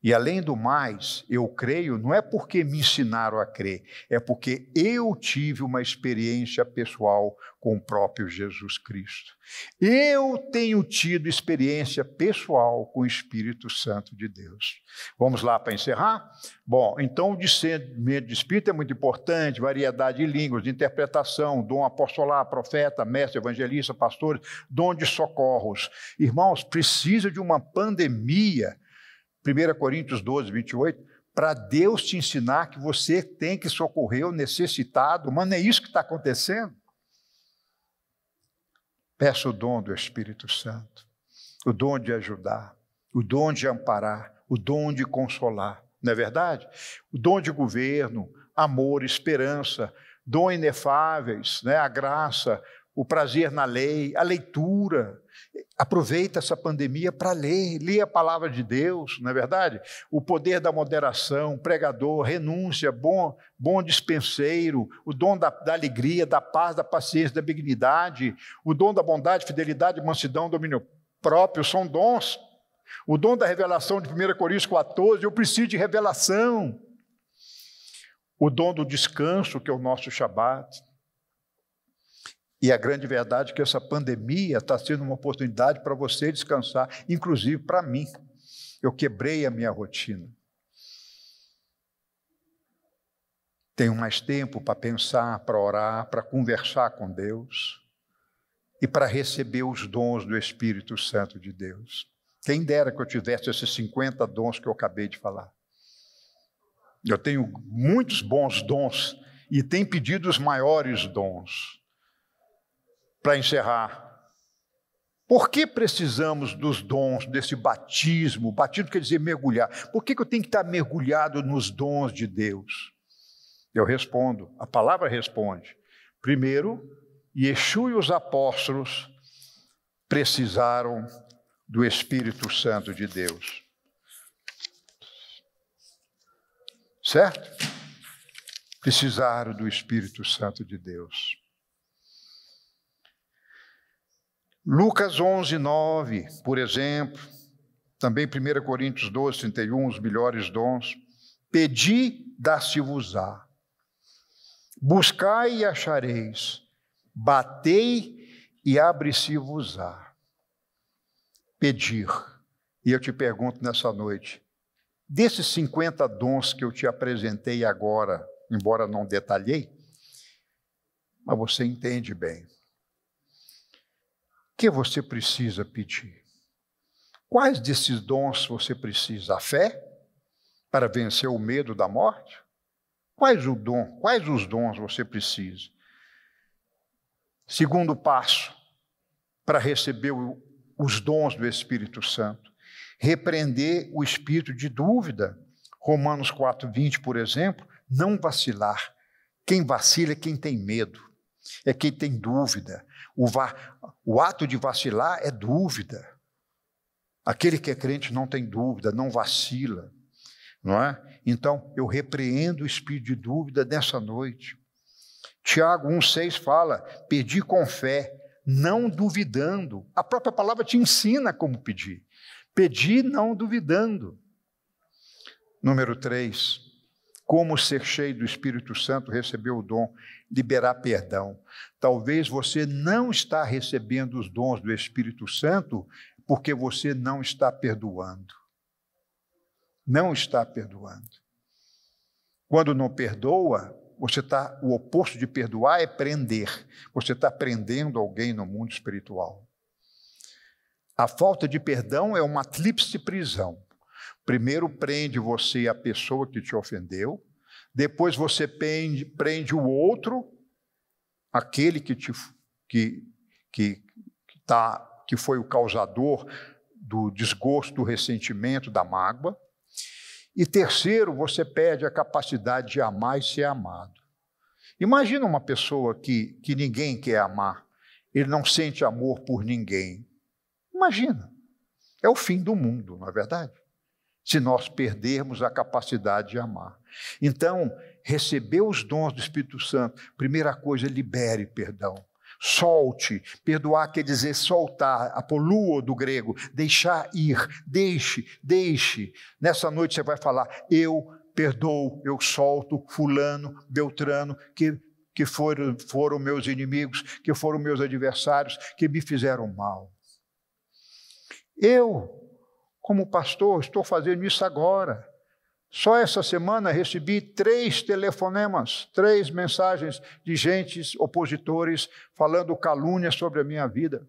E além do mais, eu creio, não é porque me ensinaram a crer, é porque eu tive uma experiência pessoal com o próprio Jesus Cristo. Eu tenho tido experiência pessoal com o Espírito Santo de Deus. Vamos lá para encerrar? Bom, então o discernimento de espírito é muito importante, variedade de línguas, de interpretação, dom apostolar, profeta, mestre, evangelista, pastores, dom de socorros. Irmãos, precisa de uma pandemia, 1 Coríntios 12, 28, para Deus te ensinar que você tem que socorrer o necessitado, mas não é isso que está acontecendo. Peça o dom do Espírito Santo, o dom de ajudar, o dom de amparar, o dom de consolar, não é verdade? O dom de governo, amor, esperança, dons inefáveis, né? A graça, o prazer na lei, a leitura. Aproveita essa pandemia para ler a palavra de Deus, não é verdade? O poder da moderação, pregador, renúncia, bom dispenseiro, o dom da alegria, da paz, da paciência, da benignidade, o dom da bondade, fidelidade, mansidão, domínio próprio, são dons. O dom da revelação de 1 Coríntios 14, eu preciso de revelação. o dom do descanso, que é o nosso Shabat. E a grande verdade é que essa pandemia está sendo uma oportunidade para você descansar, inclusive para mim. Eu quebrei a minha rotina. Tenho mais tempo para pensar, para orar, para conversar com Deus e para receber os dons do Espírito Santo de Deus. Quem dera que eu tivesse esses 50 dons que eu acabei de falar. Eu tenho muitos bons dons e tenho pedido os maiores dons. Para encerrar, por que precisamos dos dons, desse batismo? Batismo quer dizer mergulhar. Por que eu tenho que estar mergulhado nos dons de Deus? Eu respondo, a palavra responde. Primeiro, Yeshua e os apóstolos precisaram do Espírito Santo de Deus. Certo? Precisaram do Espírito Santo de Deus. Lucas 11, 9, por exemplo, também 1 Coríntios 12, 31, os melhores dons. Pedi, dá-se-vos-á. Buscai e achareis. Batei e abre-se-vos-á. Pedir. E eu te pergunto nessa noite, desses 50 dons que eu te apresentei agora, embora não detalhei, mas você entende bem. O que você precisa pedir? Quais desses dons você precisa? A fé? Para vencer o medo da morte? Quais os dons você precisa? Segundo passo, para receber os dons do Espírito Santo. Repreender o espírito de dúvida. Romanos 4:20, por exemplo, não vacilar. Quem vacila é quem tem medo, é quem tem dúvida. O ato de vacilar é dúvida. Aquele que é crente não tem dúvida, não vacila, não é? Então, eu repreendo o espírito de dúvida nessa noite. Tiago 1,6 fala, pedi com fé, não duvidando. A própria palavra te ensina como pedir. Pedir não duvidando. Número 3, como ser cheio do Espírito Santo, receber o dom, liberar perdão. Talvez você não está recebendo os dons do Espírito Santo porque você não está perdoando. Não está perdoando. Quando não perdoa, o oposto de perdoar é prender. Você está prendendo alguém no mundo espiritual. A falta de perdão é uma tríplice prisão. Primeiro prende você a pessoa que te ofendeu, depois você prende o outro, aquele que foi o causador do desgosto, do ressentimento, da mágoa. E terceiro, você perde a capacidade de amar e ser amado. Imagina uma pessoa que ninguém quer amar, ele não sente amor por ninguém. Imagina, é o fim do mundo, não é verdade? Se nós perdermos a capacidade de amar. Então, receber os dons do Espírito Santo, primeira coisa, libere perdão. Solte, perdoar quer dizer soltar, apoluo do grego, deixar ir, deixe. Nessa noite você vai falar, eu perdoo, eu solto fulano, beltrano, que foram meus inimigos, que foram meus adversários, que me fizeram mal. Eu, como pastor, estou fazendo isso agora. Só essa semana recebi 3 telefonemas, 3 mensagens de gentes opositores falando calúnia sobre a minha vida,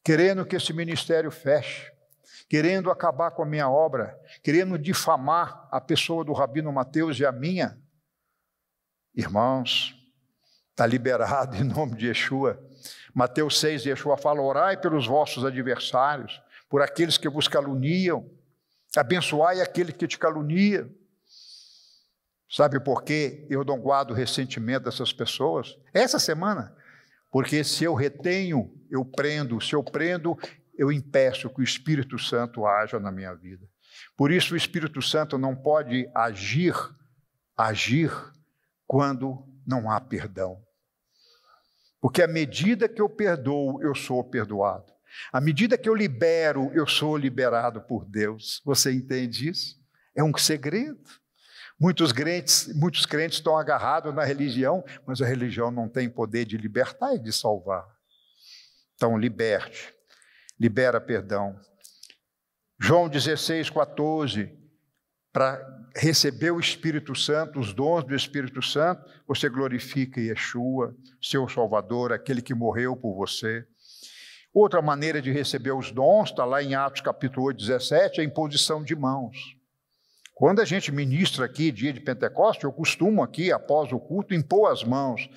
querendo que esse ministério feche, querendo acabar com a minha obra, querendo difamar a pessoa do Rabino Mateus e a minha. Irmãos, está liberado em nome de Yeshua. Mateus 6, Yeshua fala, orai pelos vossos adversários, por aqueles que vos caluniam, abençoai aquele que te calunia. Sabe por quê eu não guardo o ressentimento dessas pessoas? Essa semana, porque se eu retenho, eu prendo, se eu prendo, eu impeço que o Espírito Santo haja na minha vida. Por isso o Espírito Santo não pode agir quando não há perdão. Porque à medida que eu perdoo, eu sou perdoado. À medida que eu libero, eu sou liberado por Deus. Você entende isso? É um segredo. Muitos crentes estão agarrados na religião, mas a religião não tem poder de libertar e de salvar. Então, libera perdão. João 16:14, para receber o Espírito Santo, os dons do Espírito Santo, você glorifica Yeshua, seu Salvador, aquele que morreu por você. Outra maneira de receber os dons, está lá em Atos capítulo 8, 17, a imposição de mãos. Quando a gente ministra aqui, dia de Pentecostes, eu costumo aqui, após o culto, impor as mãos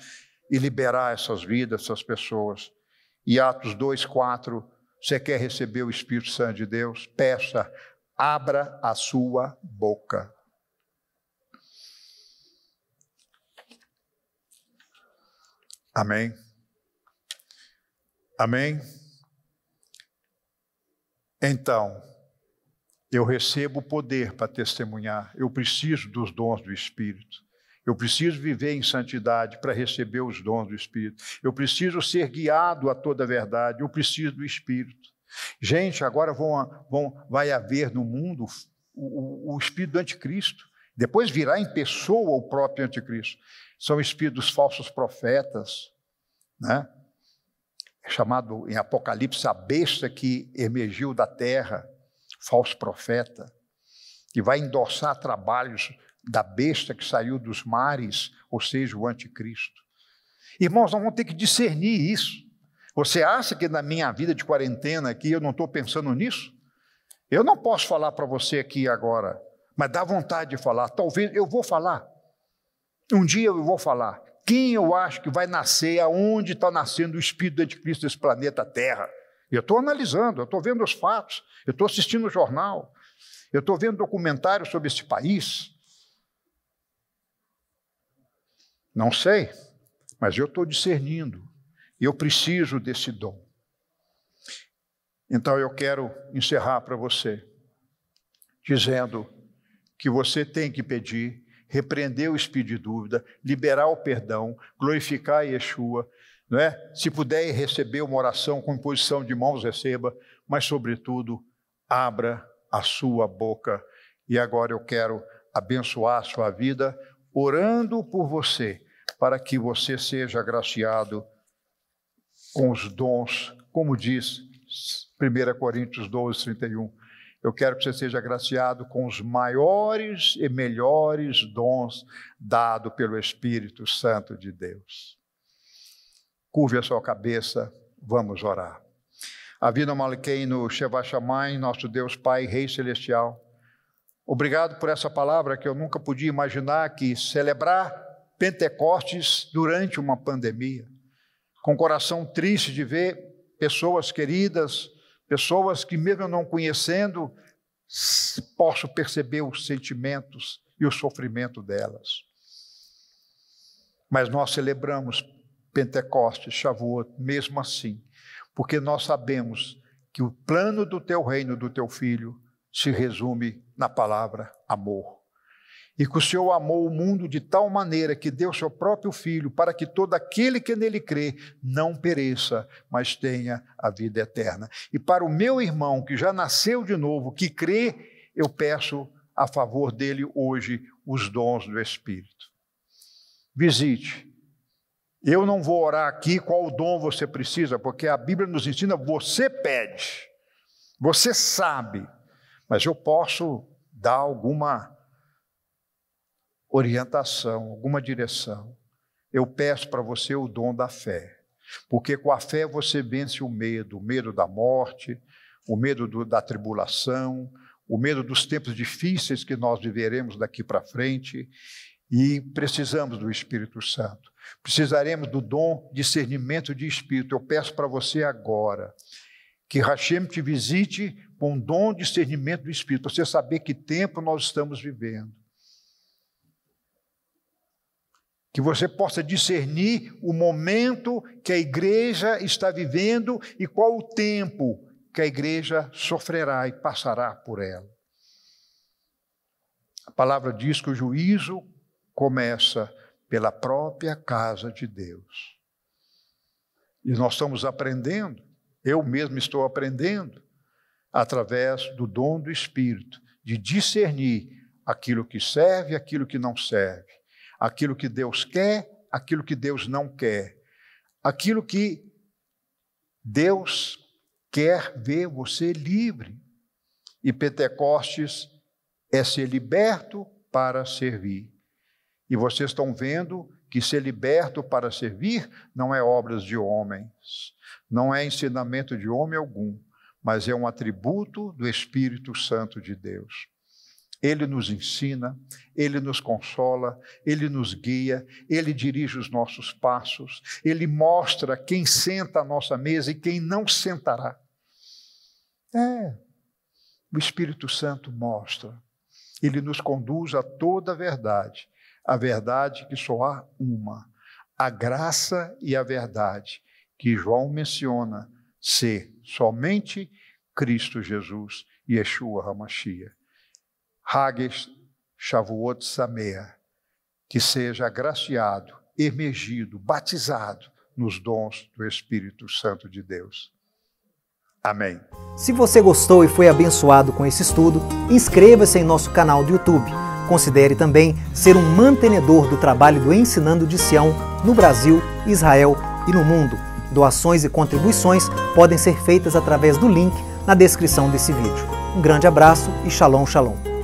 e liberar essas vidas, essas pessoas. E Atos 2:4, você quer receber o Espírito Santo de Deus? Peça, abra a sua boca. Amém? Amém? Então, eu recebo o poder para testemunhar, eu preciso dos dons do Espírito. Eu preciso viver em santidade para receber os dons do Espírito. Eu preciso ser guiado a toda a verdade. Eu preciso do Espírito. Gente, agora vai haver no mundo o espírito do anticristo. Depois virá em pessoa o próprio anticristo. São espíritos falsos profetas, né? É chamado em Apocalipse a besta que emergiu da terra, falso profeta, que vai endossar trabalhos da besta que saiu dos mares, ou seja, o anticristo. Irmãos, nós vamos ter que discernir isso. Você acha que na minha vida de quarentena aqui eu não estou pensando nisso? Eu não posso falar para você aqui agora, mas dá vontade de falar. Talvez eu vou falar. Um dia eu vou falar. Quem eu acho que vai nascer, aonde está nascendo o espírito do anticristo desse planeta Terra? Eu estou analisando, eu estou vendo os fatos, eu estou assistindo o jornal, eu estou vendo documentários sobre esse país. Não sei, mas eu estou discernindo. E eu preciso desse dom. Então eu quero encerrar para você, dizendo que você tem que pedir, repreender o espírito de dúvida, liberar o perdão, glorificar Yeshua, não é? Se puder receber uma oração com imposição de mãos, receba, mas sobretudo, abra a sua boca. E agora eu quero abençoar a sua vida, orando por você, para que você seja agraciado com os dons, como diz 1 Coríntios 12:31. Eu quero que você seja agraciado com os maiores e melhores dons dados pelo Espírito Santo de Deus. Curve a sua cabeça, vamos orar. Avinu Malkeinu Sheva Shamayim, nosso Deus Pai, Rei Celestial, obrigado por essa palavra que eu nunca podia imaginar, que celebrar Pentecostes durante uma pandemia, com o coração triste de ver pessoas queridas, pessoas que mesmo não conhecendo, posso perceber os sentimentos e o sofrimento delas. Mas nós celebramos Pentecostes, Shavuot, mesmo assim, porque nós sabemos que o plano do teu reino, do teu filho, se resume na palavra amor. E que o Senhor amou o mundo de tal maneira que deu seu próprio Filho para que todo aquele que nele crê não pereça, mas tenha a vida eterna. E para o meu irmão que já nasceu de novo, que crê, eu peço a favor dele hoje os dons do Espírito. Visite. Eu não vou orar aqui qual dom você precisa, porque a Bíblia nos ensina, você pede, você sabe, mas eu posso dar alguma orientação, alguma direção. Eu peço para você o dom da fé, porque com a fé você vence o medo da morte, o medo da tribulação, o medo dos tempos difíceis que nós viveremos daqui para frente, e precisamos do Espírito Santo. Precisaremos do dom de discernimento de Espírito. Eu peço para você agora, que Hashem te visite com o dom de discernimento do Espírito, você saber que tempo nós estamos vivendo. Que você possa discernir o momento que a igreja está vivendo e qual o tempo que a igreja sofrerá e passará por ela. A palavra diz que o juízo começa pela própria casa de Deus. E nós estamos aprendendo, eu mesmo estou aprendendo, através do dom do Espírito, de discernir aquilo que serve, aquilo que não serve, aquilo que Deus quer, aquilo que Deus não quer, aquilo que Deus quer ver você livre. E Pentecostes é ser liberto para servir. E vocês estão vendo que ser liberto para servir não é obras de homens, não é ensinamento de homem algum, mas é um atributo do Espírito Santo de Deus. Ele nos ensina, Ele nos consola, Ele nos guia, Ele dirige os nossos passos, Ele mostra quem senta à nossa mesa e quem não sentará. O Espírito Santo mostra, Ele nos conduz a toda a verdade que só há uma, a graça e a verdade, que João menciona ser somente Cristo Jesus, Yeshua HaMashiach. Hages Shavuot Sameach, que seja agraciado, emergido, batizado nos dons do Espírito Santo de Deus. Amém. Se você gostou e foi abençoado com esse estudo, inscreva-se em nosso canal do YouTube. Considere também ser um mantenedor do trabalho do Ensinando de Sião no Brasil, Israel e no mundo. Doações e contribuições podem ser feitas através do link na descrição desse vídeo. Um grande abraço e Shalom, Shalom.